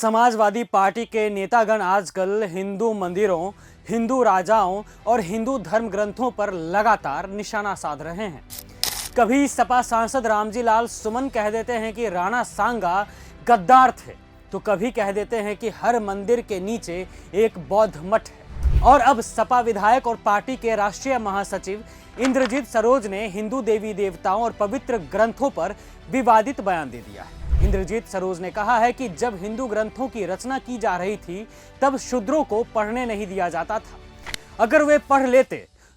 Samajwadi party के नेतागण आजकल हिंदू मंदिरों, हिंदू राजाओं और हिंदू धर्म ग्रंथों पर लगातार निशाना साध रहे हैं। कभी सपा सांसद रामजी लाल सुमन कह देते हैं कि राणा सांगा गद्दार थे, तो कभी कह देते हैं कि हर मंदिर के नीचे एक बौद्ध मठ है। और अब सपा विधायक और पार्टी के राष्ट्रीय महासचिव इंद्रजीत सरोज ने हिंदू देवी देवताओं और पवित्र ग्रंथों पर विवादित बयान दे दिया है। इंद्रजीत सरोज ने कहा है कि जब हिंदू ग्रंथों की रचना की जा रही थी तब शूद्रों को पढ़ने नहीं दिया जाता था। अगर वे पढ़ लेते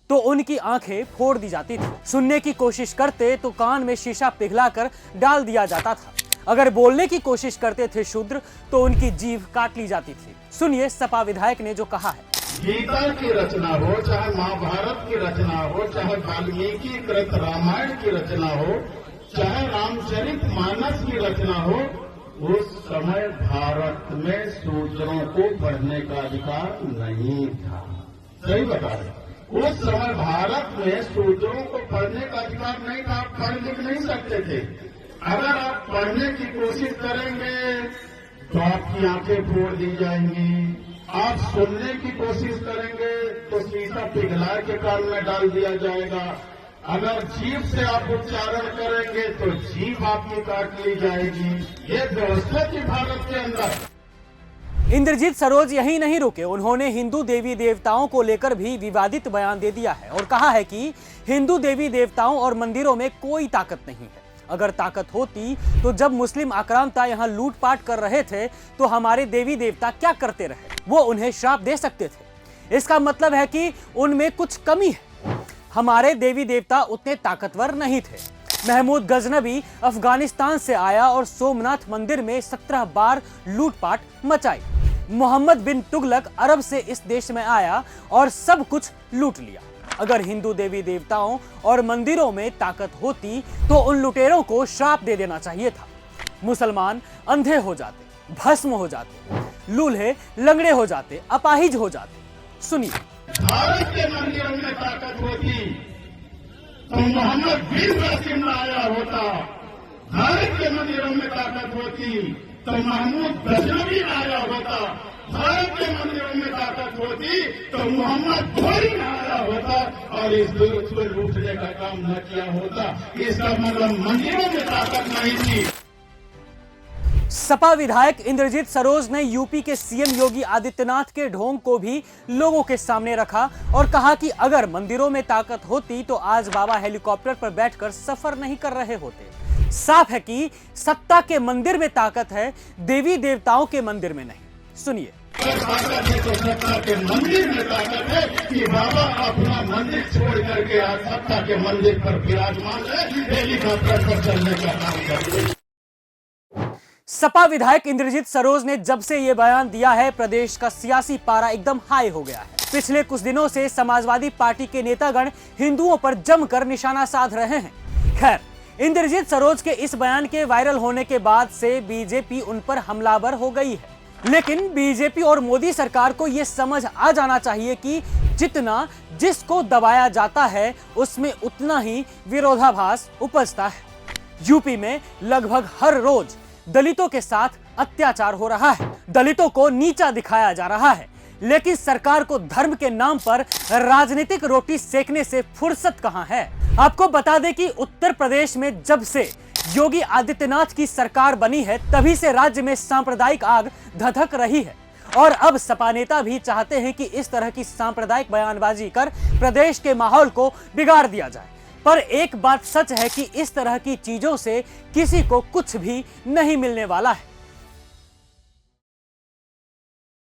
तो उनकी आंखें फोड़ दी जाती थी, सुनने की कोशिश करते तो कान में शीशा पिघलाकर डाल दिया जाता था, अगर बोलने की कोशिश करते थे शूद्र तो उनकी जीभ काट ली जाती थी। सुनिए सपा विधायक ने जो कहा है। गीता की रचना हो, चाहे महाभारत की रचना हो, चाहे वाल्मीकि कृत रामायण की रचना हो, चाहे रामचरित मानस की रचना हो, उस समय भारत में शूद्रों को पढ़ने का अधिकार नहीं था। सही बता रहे, उस समय भारत में शूद्रों को पढ़ने का अधिकार नहीं था। आप पढ़ लिख नहीं सकते थे। अगर आप पढ़ने की कोशिश करेंगे तो आपकी आंखें फोड़ दी जाएंगी। आप सुनने की कोशिश करेंगे तो शीशा पिघला के कान में डाल दिया जाएगा। अगर जीभ से आप उच्चारण करेंगे तो जीभ आपकी काट ली जाएगी। ये व्यवस्था थी भारत के अंदर। इंद्रजीत सरोज यही नहीं रुके, उन्होंने हिंदू देवी देवताओं को लेकर भी विवादित बयान दे दिया है और कहा है कि हिंदू देवी देवताओं और मंदिरों में कोई ताकत नहीं है। अगर ताकत होती तो जब मुस्लिम आक्रांता यहाँ लूटपाट कर रहे थे तो हमारे देवी देवता क्या करते रहे? वो उन्हें श्राप दे सकते थे। इसका मतलब है कि उनमें कुछ कमी है। हमारे देवी देवता उतने ताकतवर नहीं थे। महमूद गजनबी अफगानिस्तान से आया और सोमनाथ मंदिर में 17 बार लूटपाट मचाई। मोहम्मद बिन तुगलक अरब से इस देश में आया और सब कुछ लूट लिया। अगर हिंदू देवी देवताओं और मंदिरों में ताकत होती तो उन लुटेरों को श्राप दे देना चाहिए था। मुसलमान अंधे हो जाते, भस्म हो जाते, लूल्हे लंगड़े हो जाते, अपाहिज हो जाते। सुनिए। भारत के मंदिरों में ताकत होती तो मोहम्मद बिन कासिम आया होता। भारत के मंदिरों में ताकत होती तो महमूद गजनबी आया होता। भारत के मंदिरों में ताकत होती तो मोहम्मद घोरी आया होता और इस दुर्ग को लूटने का काम न किया होता। इसका मतलब मंदिरों में ताकत नहीं थी। सपा विधायक इंद्रजीत सरोज ने यूपी के सीएम योगी आदित्यनाथ के ढोंग को भी लोगों के सामने रखा और कहा कि अगर मंदिरों में ताकत होती तो आज बाबा हेलीकॉप्टर पर बैठकर सफर नहीं कर रहे होते। साफ है कि सत्ता के मंदिर में ताकत है, देवी देवताओं के मंदिर में नहीं। सुनिए। ताकत है तो सत्ता के मंदिर में ताकत है कि बाबा अपना मंदिर छोड़ करके आज सत्ता के मंदिर पर विराजमान है, हेलीकॉप्टर पर चलने का काम करते हैं। सपा विधायक इंद्रजीत सरोज ने जब से ये बयान दिया है, प्रदेश का सियासी पारा एकदम हाई हो गया है। पिछले कुछ दिनों से समाजवादी पार्टी के नेतागण हिंदुओं पर जमकर निशाना साध रहे हैं। खैर, इंद्रजीत सरोज के इस बयान के वायरल होने के बाद से बीजेपी उन पर हमलावर हो गई है। लेकिन बीजेपी और मोदी सरकार को यह समझ आ जाना चाहिए कि जितना जिसको दबाया जाता है उसमें उतना ही विरोधाभास उपजता है। यूपी में लगभग हर रोज दलितों के साथ अत्याचार हो रहा है, दलितों को नीचा दिखाया जा रहा है, लेकिन सरकार को धर्म के नाम पर राजनीतिक रोटी सेकने से फुर्सत कहां है। आपको बता दें कि उत्तर प्रदेश में जब से योगी आदित्यनाथ की सरकार बनी है तभी से राज्य में सांप्रदायिक आग धधक रही है और अब सपा नेता भी चाहते हैं कि इस तरह की सांप्रदायिक बयानबाजी कर प्रदेश के माहौल को बिगाड़ दिया जाए। पर एक बात सच है कि इस तरह की चीजों से किसी को कुछ भी नहीं मिलने वाला है।